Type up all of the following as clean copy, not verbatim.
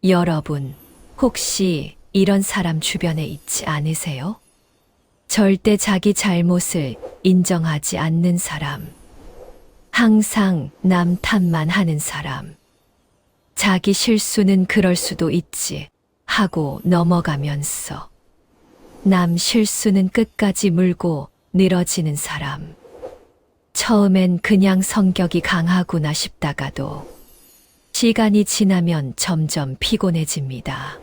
여러분, 혹시 이런 사람 주변에 있지 않으세요? 절대 자기 잘못을 인정하지 않는 사람. 항상 남 탓만 하는 사람. 자기 실수는 그럴 수도 있지 하고 넘어가면서 남 실수는 끝까지 물고 늘어지는 사람. 처음엔 그냥 성격이 강하구나 싶다가도 시간이 지나면 점점 피곤해집니다.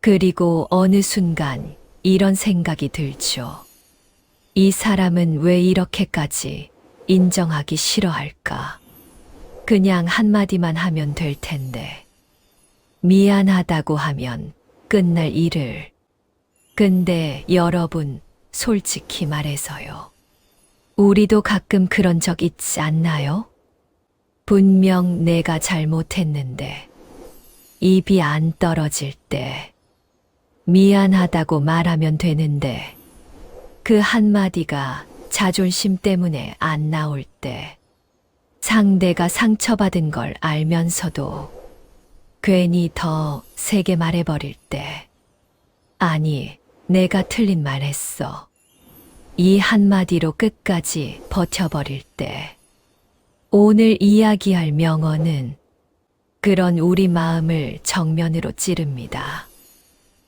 그리고 어느 순간 이런 생각이 들죠. 이 사람은 왜 이렇게까지 인정하기 싫어할까? 그냥 한마디만 하면 될 텐데. 미안하다고 하면 끝날 일을. 근데 여러분, 솔직히 말해서요. 우리도 가끔 그런 적 있지 않나요? 분명 내가 잘못했는데 입이 안 떨어질 때 미안하다고 말하면 되는데 그 한마디가 자존심 때문에 안 나올 때 상대가 상처받은 걸 알면서도 괜히 더 세게 말해버릴 때 아니, 내가 틀린 말 했어. 이 한마디로 끝까지 버텨버릴 때 오늘 이야기할 명언은 그런 우리 마음을 정면으로 찌릅니다.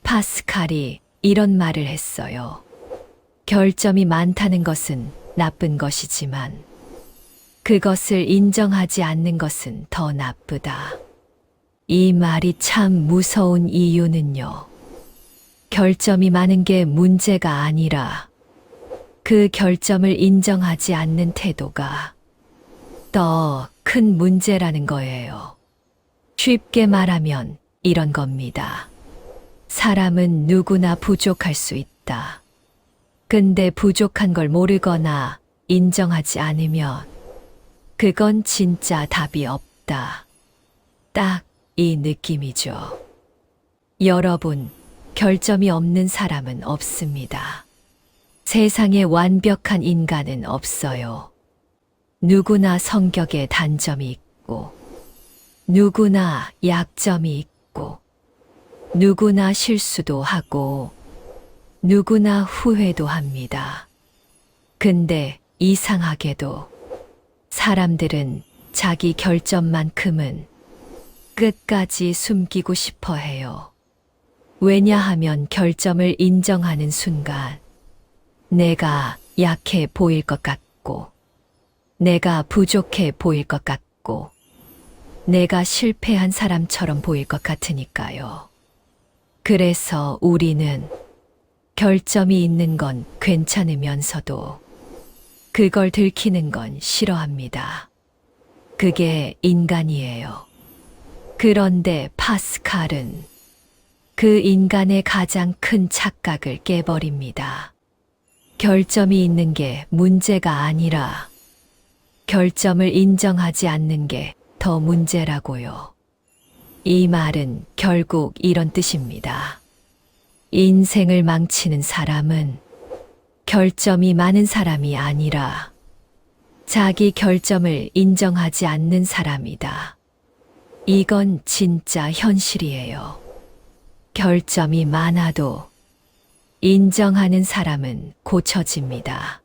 파스칼이 이런 말을 했어요. 결점이 많다는 것은 나쁜 것이지만 그것을 인정하지 않는 것은 더 나쁘다. 이 말이 참 무서운 이유는요. 결점이 많은 게 문제가 아니라 그 결점을 인정하지 않는 태도가 더 큰 문제라는 거예요. 쉽게 말하면 이런 겁니다. 사람은 누구나 부족할 수 있다. 근데 부족한 걸 모르거나 인정하지 않으면 그건 진짜 답이 없다. 딱 이 느낌이죠. 여러분, 결점이 없는 사람은 없습니다. 세상에 완벽한 인간은 없어요. 누구나 성격에 단점이 있고, 누구나 약점이 있고, 누구나 실수도 하고, 누구나 후회도 합니다. 근데 이상하게도 사람들은 자기 결점만큼은 끝까지 숨기고 싶어 해요. 왜냐하면 결점을 인정하는 순간 내가 약해 보일 것 같고, 내가 부족해 보일 것 같고, 내가 실패한 사람처럼 보일 것 같으니까요. 그래서 우리는 결점이 있는 건 괜찮으면서도 그걸 들키는 건 싫어합니다. 그게 인간이에요. 그런데 파스칼은 그 인간의 가장 큰 착각을 깨버립니다. 결점이 있는 게 문제가 아니라 결점을 인정하지 않는 게 더 문제라고요. 이 말은 결국 이런 뜻입니다. 인생을 망치는 사람은 결점이 많은 사람이 아니라 자기 결점을 인정하지 않는 사람이다. 이건 진짜 현실이에요. 결점이 많아도 인정하는 사람은 고쳐집니다.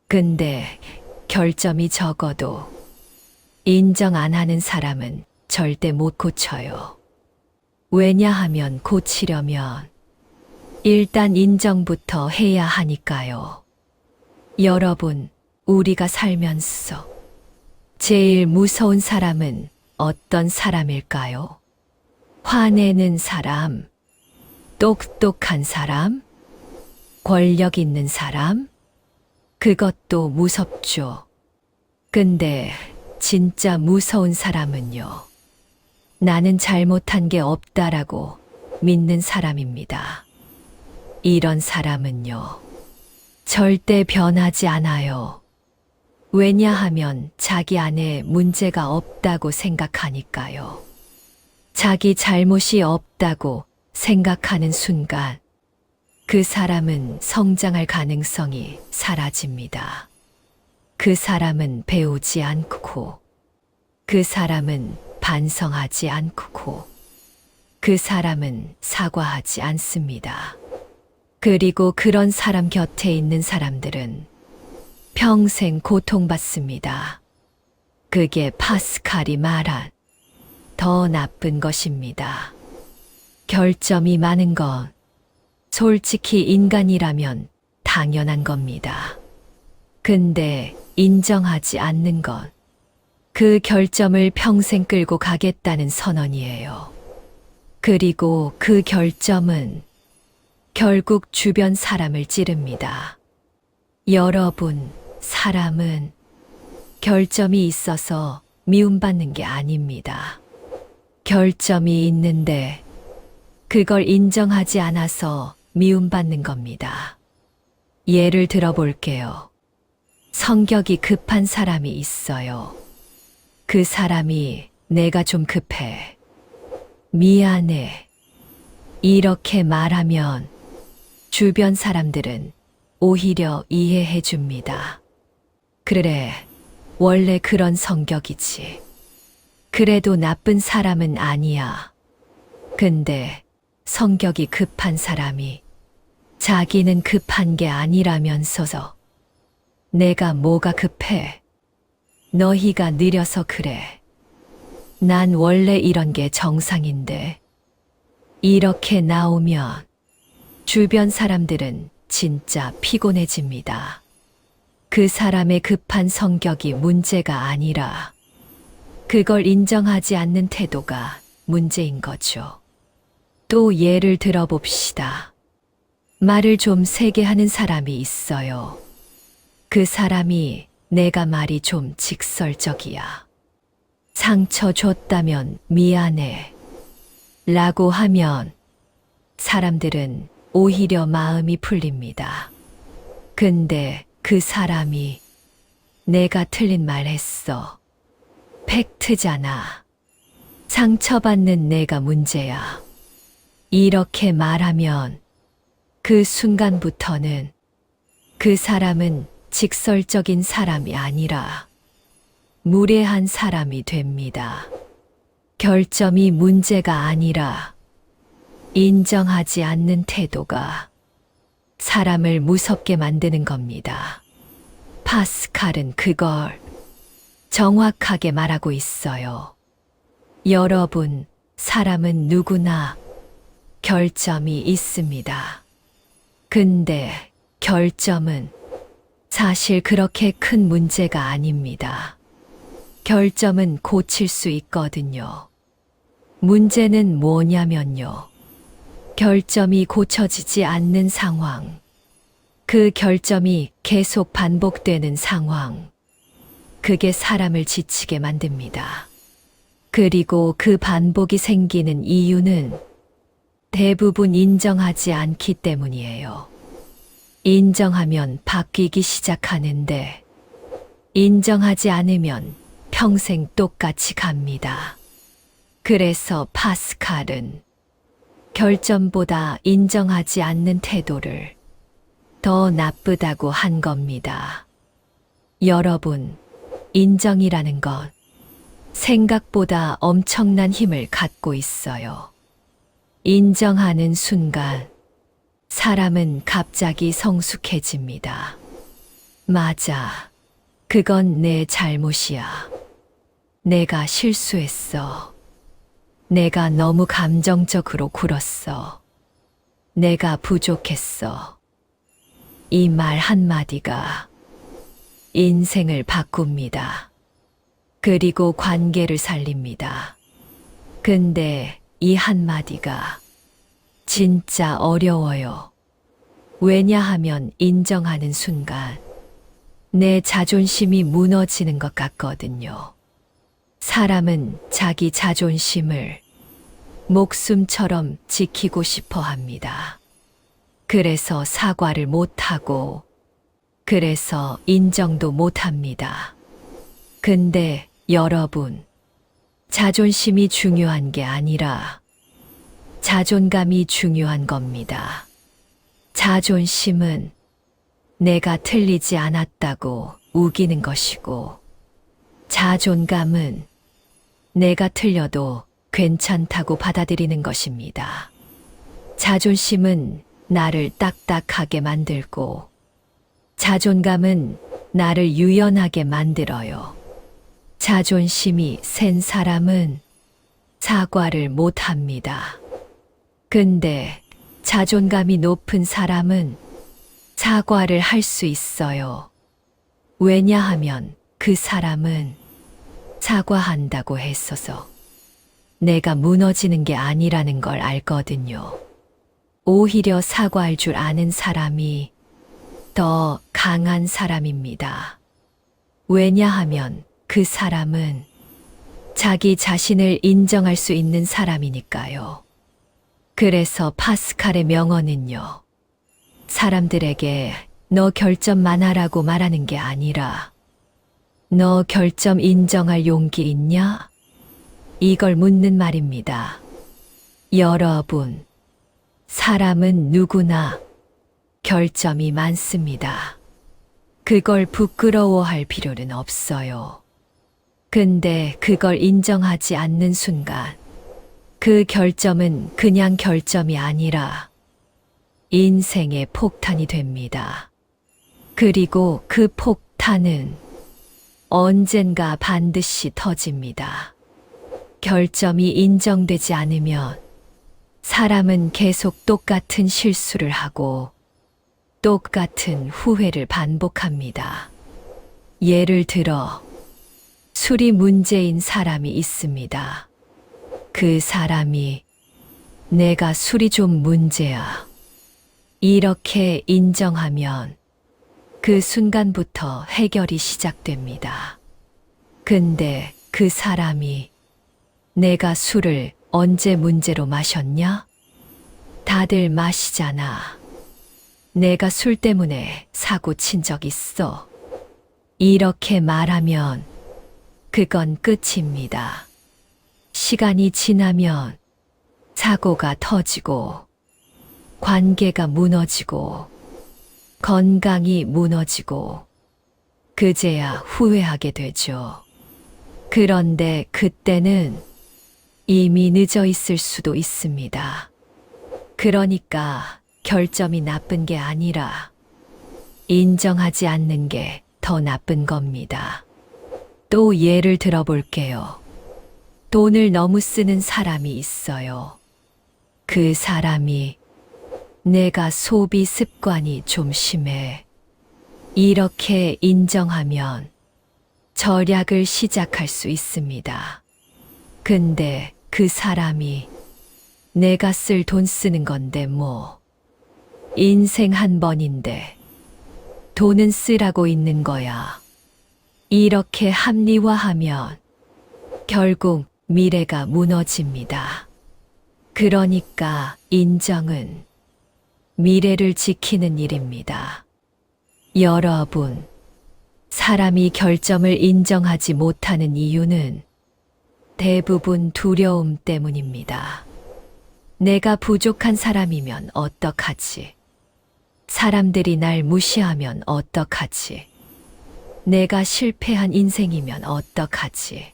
근데 결점이 적어도 인정 안 하는 사람은 절대 못 고쳐요. 왜냐하면 고치려면 일단 인정부터 해야 하니까요. 여러분, 우리가 살면서 제일 무서운 사람은 어떤 사람일까요? 화내는 사람, 똑똑한 사람, 권력 있는 사람? 그것도 무섭죠. 근데 진짜 무서운 사람은요. 나는 잘못한 게 없다라고 믿는 사람입니다. 이런 사람은요. 절대 변하지 않아요. 왜냐하면 자기 안에 문제가 없다고 생각하니까요. 자기 잘못이 없다고 생각하는 순간 그 사람은 성장할 가능성이 사라집니다. 그 사람은 배우지 않고, 그 사람은 반성하지 않고, 그 사람은 사과하지 않습니다. 그리고 그런 사람 곁에 있는 사람들은 평생 고통받습니다. 그게 파스칼이 말한 더 나쁜 것입니다. 결점이 많은 건 솔직히 인간이라면 당연한 겁니다. 근데 인정하지 않는 건 그 결점을 평생 끌고 가겠다는 선언이에요. 그리고 그 결점은 결국 주변 사람을 찌릅니다. 여러분, 사람은 결점이 있어서 미움받는 게 아닙니다. 결점이 있는데 그걸 인정하지 않아서 미움받는 겁니다. 예를 들어 볼게요. 성격이 급한 사람이 있어요. 그 사람이 내가 좀 급해. 미안해. 이렇게 말하면 주변 사람들은 오히려 이해해 줍니다. 그래, 원래 그런 성격이지. 그래도 나쁜 사람은 아니야. 근데 성격이 급한 사람이 자기는 급한 게 아니라면서서 내가 뭐가 급해? 너희가 느려서 그래. 난 원래 이런 게 정상인데. 이렇게 나오면 주변 사람들은 진짜 피곤해집니다. 그 사람의 급한 성격이 문제가 아니라 그걸 인정하지 않는 태도가 문제인 거죠. 또 예를 들어 봅시다. 말을 좀 세게 하는 사람이 있어요. 그 사람이 내가 말이 좀 직설적이야. 상처 줬다면 미안해. 라고 하면 사람들은 오히려 마음이 풀립니다. 근데 그 사람이 내가 틀린 말 했어. 팩트잖아. 상처받는 내가 문제야. 이렇게 말하면 그 순간부터는 그 사람은 직설적인 사람이 아니라 무례한 사람이 됩니다. 결점이 문제가 아니라 인정하지 않는 태도가 사람을 무섭게 만드는 겁니다. 파스칼은 그걸 정확하게 말하고 있어요. 여러분, 사람은 누구나 결점이 있습니다. 근데 결점은 사실 그렇게 큰 문제가 아닙니다. 결점은 고칠 수 있거든요. 문제는 뭐냐면요. 결점이 고쳐지지 않는 상황. 그 결점이 계속 반복되는 상황. 그게 사람을 지치게 만듭니다. 그리고 그 반복이 생기는 이유는 대부분 인정하지 않기 때문이에요. 인정하면 바뀌기 시작하는데 인정하지 않으면 평생 똑같이 갑니다. 그래서 파스칼은 결점보다 인정하지 않는 태도를 더 나쁘다고 한 겁니다. 여러분, 인정이라는 건 생각보다 엄청난 힘을 갖고 있어요. 인정하는 순간 사람은 갑자기 성숙해집니다. 맞아. 그건 내 잘못이야. 내가 실수했어. 내가 너무 감정적으로 굴었어. 내가 부족했어. 이 말 한마디가 인생을 바꿉니다. 그리고 관계를 살립니다. 근데 이 한마디가 진짜 어려워요. 왜냐하면 인정하는 순간 내 자존심이 무너지는 것 같거든요. 사람은 자기 자존심을 목숨처럼 지키고 싶어 합니다. 그래서 사과를 못하고, 그래서 인정도 못합니다. 근데 여러분, 자존심이 중요한 게 아니라 자존감이 중요한 겁니다. 자존심은 내가 틀리지 않았다고 우기는 것이고, 자존감은 내가 틀려도 괜찮다고 받아들이는 것입니다. 자존심은 나를 딱딱하게 만들고 자존감은 나를 유연하게 만들어요. 자존심이 센 사람은 사과를 못 합니다. 근데 자존감이 높은 사람은 사과를 할 수 있어요. 왜냐하면 그 사람은 사과한다고 했어서 내가 무너지는 게 아니라는 걸 알거든요. 오히려 사과할 줄 아는 사람이 더 강한 사람입니다. 왜냐하면 그 사람은 자기 자신을 인정할 수 있는 사람이니까요. 그래서 파스칼의 명언은요. 사람들에게 너 결점만 하라고 말하는 게 아니라 너 결점 인정할 용기 있냐? 이걸 묻는 말입니다. 여러분, 사람은 누구나 결점이 많습니다. 그걸 부끄러워할 필요는 없어요. 근데 그걸 인정하지 않는 순간 그 결점은 그냥 결점이 아니라 인생의 폭탄이 됩니다. 그리고 그 폭탄은 언젠가 반드시 터집니다. 결점이 인정되지 않으면 사람은 계속 똑같은 실수를 하고 똑같은 후회를 반복합니다. 예를 들어, 술이 문제인 사람이 있습니다. 그 사람이 내가 술이 좀 문제야. 이렇게 인정하면 그 순간부터 해결이 시작됩니다. 근데 그 사람이 내가 술을 언제 문제로 마셨냐? 다들 마시잖아. 내가 술 때문에 사고 친 적 있어. 이렇게 말하면 그건 끝입니다. 시간이 지나면 사고가 터지고 관계가 무너지고 건강이 무너지고 그제야 후회하게 되죠. 그런데 그때는 이미 늦어 있을 수도 있습니다. 그러니까 결점이 나쁜 게 아니라 인정하지 않는 게 더 나쁜 겁니다. 또 예를 들어볼게요. 돈을 너무 쓰는 사람이 있어요. 그 사람이 내가 소비 습관이 좀 심해. 이렇게 인정하면 절약을 시작할 수 있습니다. 근데 그 사람이 내가 쓸 돈 쓰는 건데 뭐. 인생 한 번인데 돈은 쓰라고 있는 거야. 이렇게 합리화하면 결국 미래가 무너집니다. 그러니까 인정은 미래를 지키는 일입니다. 여러분, 사람이 결점을 인정하지 못하는 이유는 대부분 두려움 때문입니다. 내가 부족한 사람이면 어떡하지? 사람들이 날 무시하면 어떡하지? 내가 실패한 인생이면 어떡하지?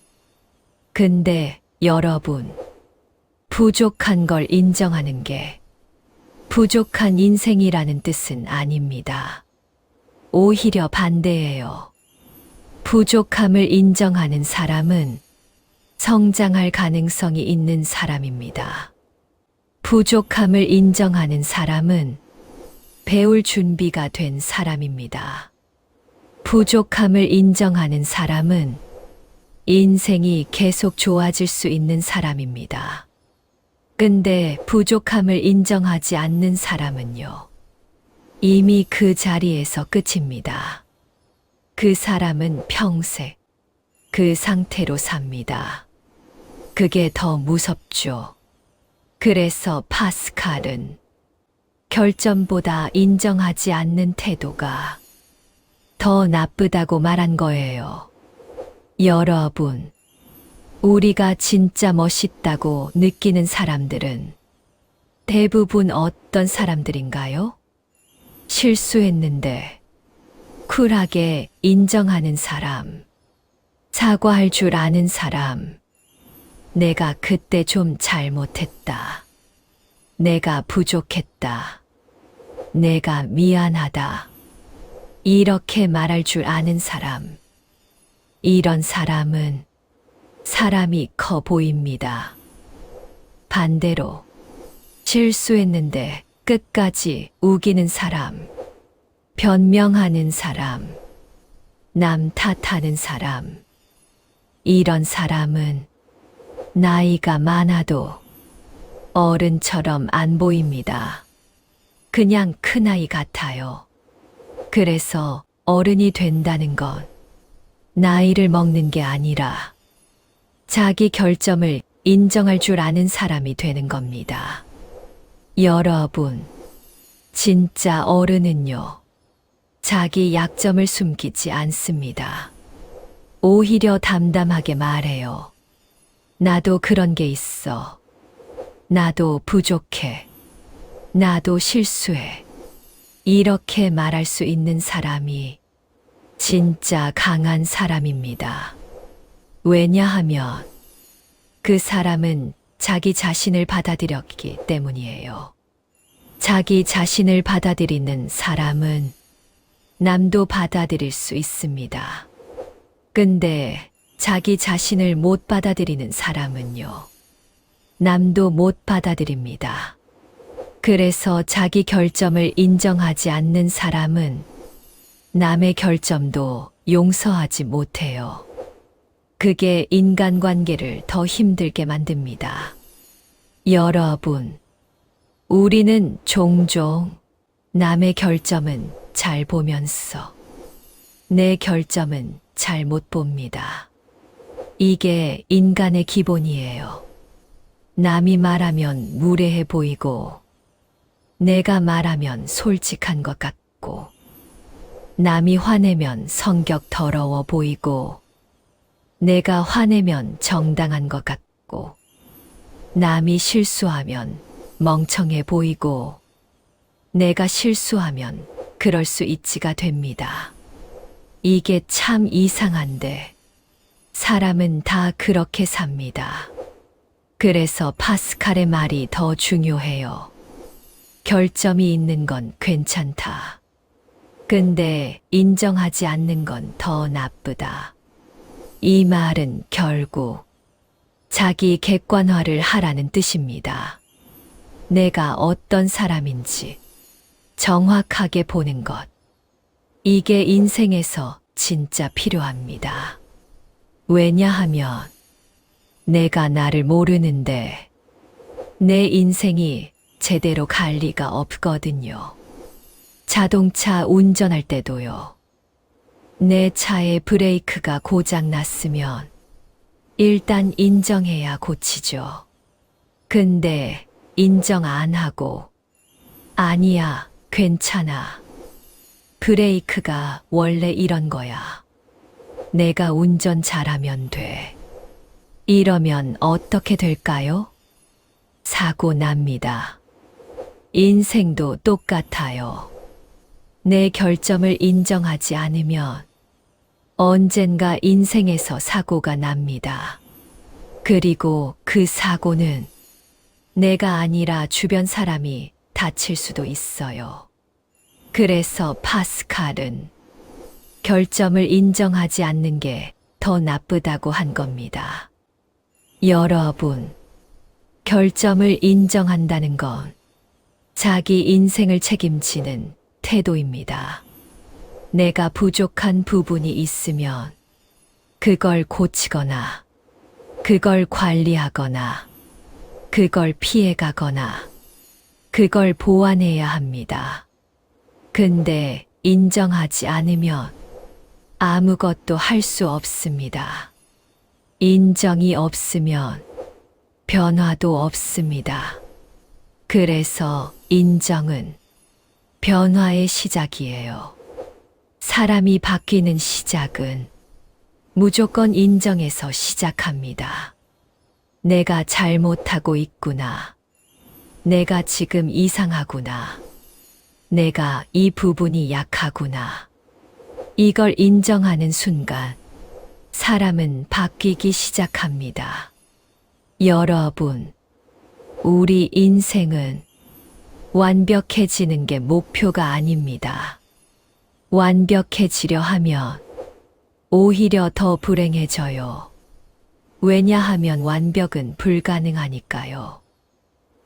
근데 여러분, 부족한 걸 인정하는 게 부족한 인생이라는 뜻은 아닙니다. 오히려 반대예요. 부족함을 인정하는 사람은 성장할 가능성이 있는 사람입니다. 부족함을 인정하는 사람은 배울 준비가 된 사람입니다. 부족함을 인정하는 사람은 인생이 계속 좋아질 수 있는 사람입니다. 근데 부족함을 인정하지 않는 사람은요, 이미 그 자리에서 끝입니다. 그 사람은 평생 그 상태로 삽니다. 그게 더 무섭죠. 그래서 파스칼은 결점보다 인정하지 않는 태도가 더 나쁘다고 말한 거예요. 여러분, 우리가 진짜 멋있다고 느끼는 사람들은 대부분 어떤 사람들인가요? 실수했는데 쿨하게 인정하는 사람, 사과할 줄 아는 사람, 내가 그때 좀 잘못했다. 내가 부족했다. 내가 미안하다. 이렇게 말할 줄 아는 사람. 이런 사람은 사람이 커 보입니다. 반대로 실수했는데 끝까지 우기는 사람, 변명하는 사람, 남 탓하는 사람. 이런 사람은 나이가 많아도 어른처럼 안 보입니다. 그냥 큰아이 같아요. 그래서 어른이 된다는 건 나이를 먹는 게 아니라 자기 결점을 인정할 줄 아는 사람이 되는 겁니다. 여러분, 진짜 어른은요, 자기 약점을 숨기지 않습니다. 오히려 담담하게 말해요. 나도 그런 게 있어. 나도 부족해. 나도 실수해. 이렇게 말할 수 있는 사람이 진짜 강한 사람입니다. 왜냐하면 그 사람은 자기 자신을 받아들였기 때문이에요. 자기 자신을 받아들이는 사람은 남도 받아들일 수 있습니다. 근데 자기 자신을 못 받아들이는 사람은요, 남도 못 받아들입니다. 그래서 자기 결점을 인정하지 않는 사람은 남의 결점도 용서하지 못해요. 그게 인간관계를 더 힘들게 만듭니다. 여러분, 우리는 종종 남의 결점은 잘 보면서 내 결점은 잘 못 봅니다. 이게 인간의 기본이에요. 남이 말하면 무례해 보이고, 내가 말하면 솔직한 것 같고, 남이 화내면 성격 더러워 보이고, 내가 화내면 정당한 것 같고, 남이 실수하면 멍청해 보이고, 내가 실수하면 그럴 수 있지가 됩니다. 이게 참 이상한데, 사람은 다 그렇게 삽니다. 그래서 파스칼의 말이 더 중요해요. 결점이 있는 건 괜찮다. 근데 인정하지 않는 건 더 나쁘다. 이 말은 결국 자기 객관화를 하라는 뜻입니다. 내가 어떤 사람인지 정확하게 보는 것. 이게 인생에서 진짜 필요합니다. 왜냐하면 내가 나를 모르는데 내 인생이 제대로 갈 리가 없거든요. 자동차 운전할 때도요. 내 차의 브레이크가 고장 났으면 일단 인정해야 고치죠. 근데 인정 안 하고 아니야, 괜찮아. 브레이크가 원래 이런 거야. 내가 운전 잘하면 돼. 이러면 어떻게 될까요? 사고 납니다. 인생도 똑같아요. 내 결점을 인정하지 않으면 언젠가 인생에서 사고가 납니다. 그리고 그 사고는 내가 아니라 주변 사람이 다칠 수도 있어요. 그래서 파스칼은 결점을 인정하지 않는 게 더 나쁘다고 한 겁니다. 여러분, 결점을 인정한다는 건 자기 인생을 책임지는 태도입니다. 내가 부족한 부분이 있으면 그걸 고치거나, 그걸 관리하거나, 그걸 피해가거나, 그걸 보완해야 합니다. 근데 인정하지 않으면 아무것도 할 수 없습니다. 인정이 없으면 변화도 없습니다. 그래서 인정은 변화의 시작이에요. 사람이 바뀌는 시작은 무조건 인정에서 시작합니다. 내가 잘못하고 있구나. 내가 지금 이상하구나. 내가 이 부분이 약하구나. 이걸 인정하는 순간 사람은 바뀌기 시작합니다. 여러분, 우리 인생은 완벽해지는 게 목표가 아닙니다. 완벽해지려 하면 오히려 더 불행해져요. 왜냐하면 완벽은 불가능하니까요.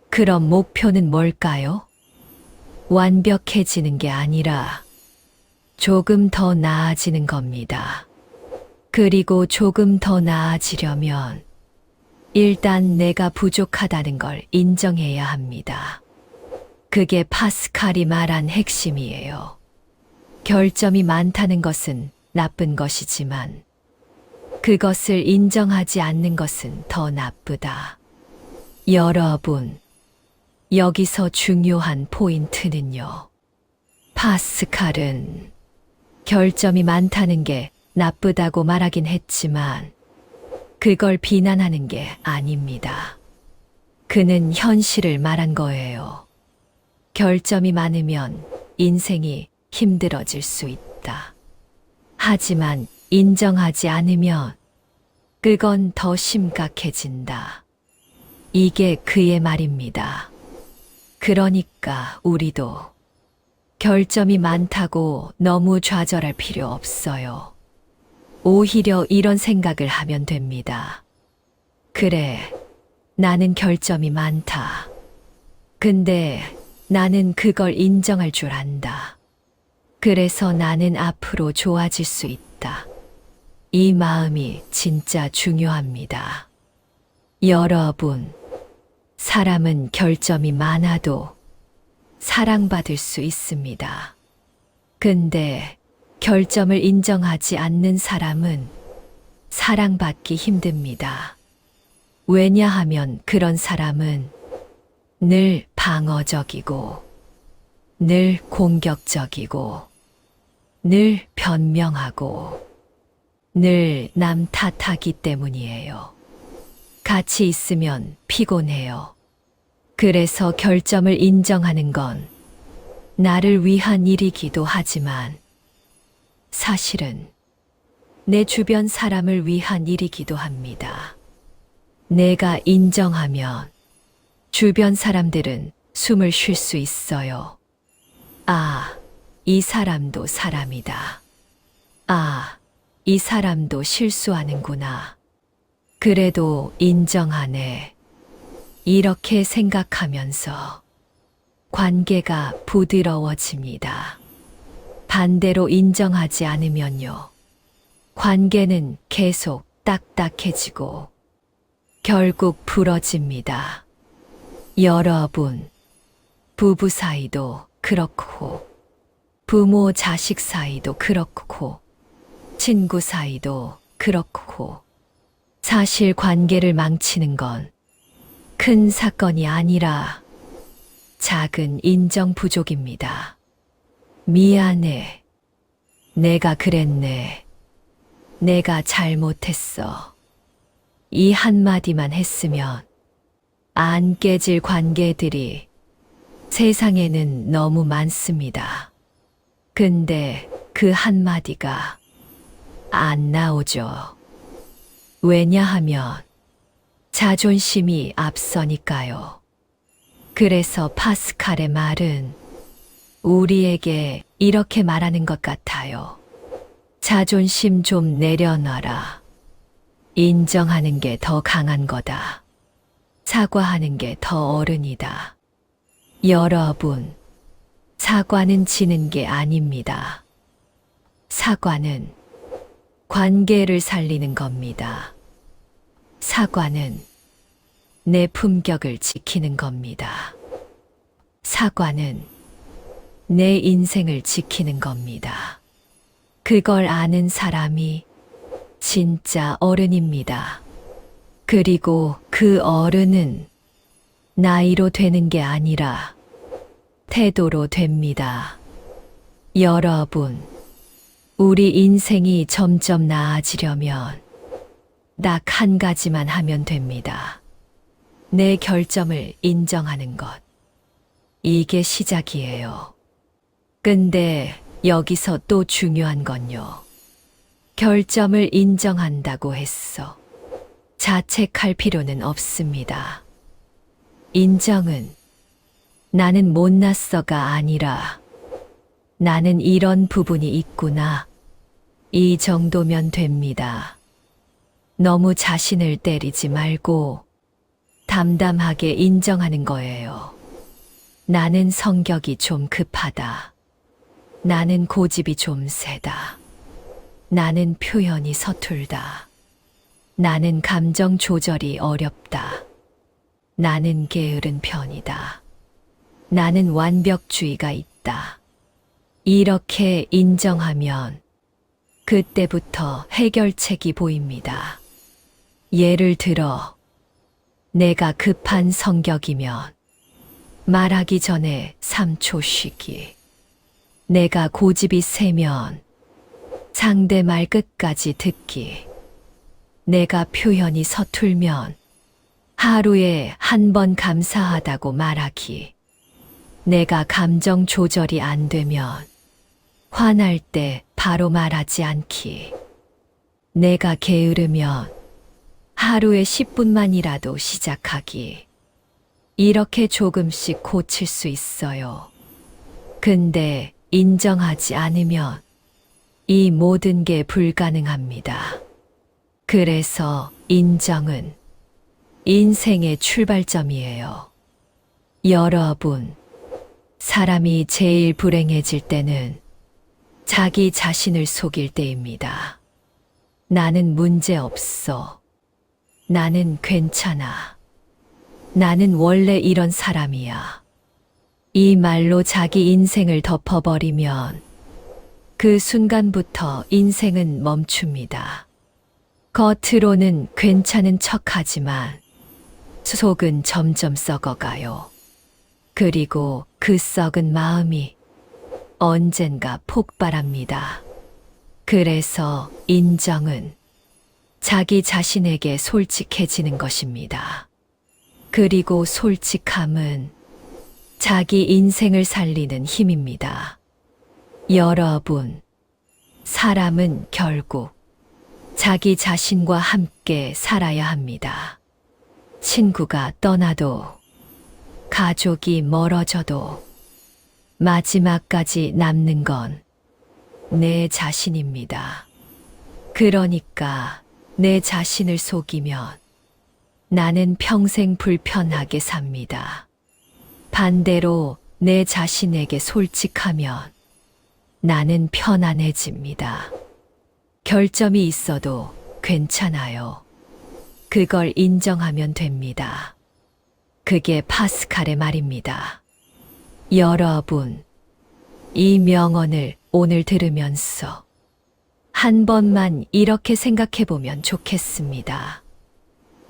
그럼 목표는 뭘까요? 완벽해지는 게 아니라 조금 더 나아지는 겁니다. 그리고 조금 더 나아지려면 일단 내가 부족하다는 걸 인정해야 합니다. 그게 파스칼이 말한 핵심이에요. 결점이 많다는 것은 나쁜 것이지만 그것을 인정하지 않는 것은 더 나쁘다. 여러분, 여기서 중요한 포인트는요. 파스칼은 결점이 많다는 게 나쁘다고 말하긴 했지만 그걸 비난하는 게 아닙니다. 그는 현실을 말한 거예요. 결점이 많으면 인생이 힘들어질 수 있다. 하지만 인정하지 않으면 그건 더 심각해진다. 이게 그의 말입니다. 그러니까 우리도 결점이 많다고 너무 좌절할 필요 없어요. 오히려 이런 생각을 하면 됩니다. 그래, 나는 결점이 많다. 근데 나는 그걸 인정할 줄 안다. 그래서 나는 앞으로 좋아질 수 있다. 이 마음이 진짜 중요합니다. 여러분, 사람은 결점이 많아도 사랑받을 수 있습니다. 근데 결점을 인정하지 않는 사람은 사랑받기 힘듭니다. 왜냐하면 그런 사람은 늘 방어적이고, 늘 공격적이고, 늘 변명하고, 늘 남 탓하기 때문이에요. 같이 있으면 피곤해요. 그래서 결점을 인정하는 건 나를 위한 일이기도 하지만 사실은 내 주변 사람을 위한 일이기도 합니다. 내가 인정하면 주변 사람들은 숨을 쉴 수 있어요. 아, 이 사람도 사람이다. 아, 이 사람도 실수하는구나. 그래도 인정하네. 이렇게 생각하면서 관계가 부드러워집니다. 반대로 인정하지 않으면요. 관계는 계속 딱딱해지고 결국 부러집니다. 여러분, 부부 사이도 그렇고, 부모 자식 사이도 그렇고, 친구 사이도 그렇고, 사실 관계를 망치는 건 큰 사건이 아니라 작은 인정 부족입니다. 미안해. 내가 그랬네. 내가 잘못했어. 이 한마디만 했으면 안 깨질 관계들이 세상에는 너무 많습니다. 근데 그 한마디가 안 나오죠. 왜냐하면 자존심이 앞서니까요. 그래서 파스칼의 말은 우리에게 이렇게 말하는 것 같아요. 자존심 좀 내려놔라. 인정하는 게 더 강한 거다. 사과하는 게 더 어른이다. 여러분, 사과는 지는 게 아닙니다. 사과는 관계를 살리는 겁니다. 사과는 내 품격을 지키는 겁니다. 사과는 내 인생을 지키는 겁니다. 그걸 아는 사람이 진짜 어른입니다. 그리고 그 어른은 나이로 되는 게 아니라 태도로 됩니다. 여러분, 우리 인생이 점점 나아지려면 딱 한 가지만 하면 됩니다. 내 결점을 인정하는 것. 이게 시작이에요. 근데 여기서 또 중요한 건요. 결점을 인정한다고 했어. 자책할 필요는 없습니다. 인정은 나는 못났어가 아니라 나는 이런 부분이 있구나. 이 정도면 됩니다. 너무 자신을 때리지 말고 담담하게 인정하는 거예요. 나는 성격이 좀 급하다. 나는 고집이 좀 세다. 나는 표현이 서툴다. 나는 감정 조절이 어렵다. 나는 게으른 편이다. 나는 완벽주의가 있다. 이렇게 인정하면 그때부터 해결책이 보입니다. 예를 들어, 내가 급한 성격이면 말하기 전에 3초 쉬기. 내가 고집이 세면 상대 말 끝까지 듣기. 내가 표현이 서툴면 하루에 한 번 감사하다고 말하기. 내가 감정 조절이 안 되면 화날 때 바로 말하지 않기. 내가 게으르면 하루에 10분만이라도 시작하기. 이렇게 조금씩 고칠 수 있어요. 근데 인정하지 않으면 이 모든 게 불가능합니다. 그래서 인정은 인생의 출발점이에요. 여러분, 사람이 제일 불행해질 때는 자기 자신을 속일 때입니다. 나는 문제 없어. 나는 괜찮아. 나는 원래 이런 사람이야. 이 말로 자기 인생을 덮어버리면 그 순간부터 인생은 멈춥니다. 겉으로는 괜찮은 척하지만 속은 점점 썩어가요. 그리고 그 썩은 마음이 언젠가 폭발합니다. 그래서 인정은 자기 자신에게 솔직해지는 것입니다. 그리고 솔직함은 자기 인생을 살리는 힘입니다. 여러분, 사람은 결국 자기 자신과 함께 살아야 합니다. 친구가 떠나도, 가족이 멀어져도 마지막까지 남는 건 내 자신입니다. 그러니까 내 자신을 속이면 나는 평생 불편하게 삽니다. 반대로 내 자신에게 솔직하면 나는 편안해집니다. 결점이 있어도 괜찮아요. 그걸 인정하면 됩니다. 그게 파스칼의 말입니다. 여러분, 이 명언을 오늘 들으면서 한 번만 이렇게 생각해 보면 좋겠습니다.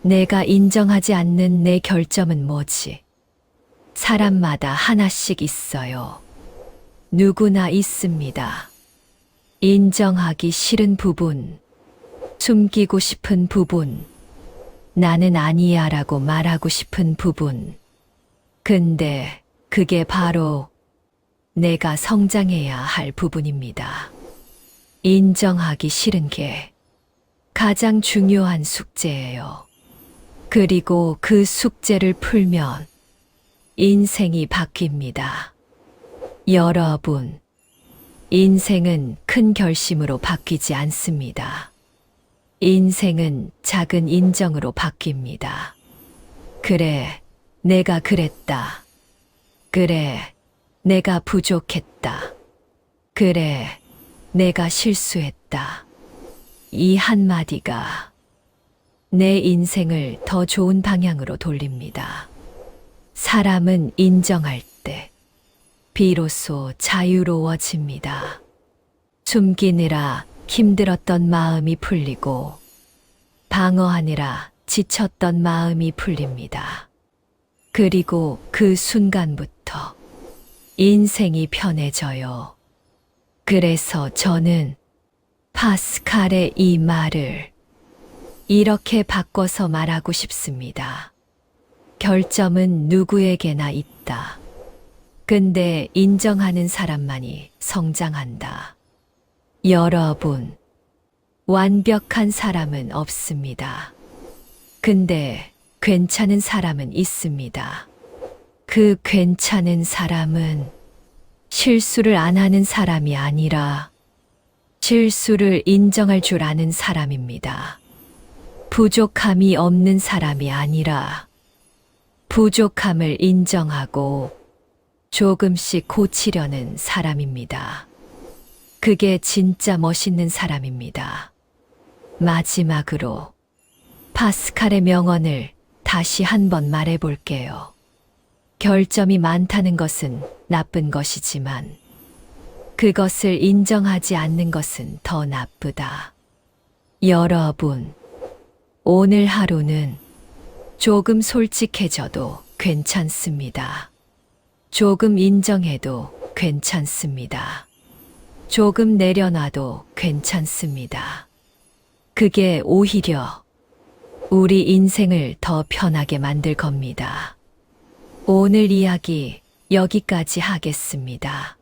내가 인정하지 않는 내 결점은 뭐지? 사람마다 하나씩 있어요. 누구나 있습니다. 인정하기 싫은 부분, 숨기고 싶은 부분, 나는 아니야 라고 말하고 싶은 부분. 근데 그게 바로 내가 성장해야 할 부분입니다. 인정하기 싫은 게 가장 중요한 숙제예요. 그리고 그 숙제를 풀면 인생이 바뀝니다. 여러분, 인생은 큰 결심으로 바뀌지 않습니다. 인생은 작은 인정으로 바뀝니다. 그래, 내가 그랬다. 그래, 내가 부족했다. 그래, 내가 실수했다. 이 한마디가 내 인생을 더 좋은 방향으로 돌립니다. 사람은 인정할 때 비로소 자유로워집니다. 숨기느라 힘들었던 마음이 풀리고 방어하느라 지쳤던 마음이 풀립니다. 그리고 그 순간부터 인생이 편해져요. 그래서 저는 파스칼의 이 말을 이렇게 바꿔서 말하고 싶습니다. 결점은 누구에게나 있다. 근데 인정하는 사람만이 성장한다. 여러분, 완벽한 사람은 없습니다. 근데 괜찮은 사람은 있습니다. 그 괜찮은 사람은 실수를 안 하는 사람이 아니라 실수를 인정할 줄 아는 사람입니다. 부족함이 없는 사람이 아니라 부족함을 인정하고 조금씩 고치려는 사람입니다. 그게 진짜 멋있는 사람입니다. 마지막으로 파스칼의 명언을 다시 한번 말해 볼게요. 결점이 많다는 것은 나쁜 것이지만 그것을 인정하지 않는 것은 더 나쁘다. 여러분, 오늘 하루는 조금 솔직해져도 괜찮습니다. 조금 인정해도 괜찮습니다. 조금 내려놔도 괜찮습니다. 그게 오히려 우리 인생을 더 편하게 만들 겁니다. 오늘 이야기 여기까지 하겠습니다.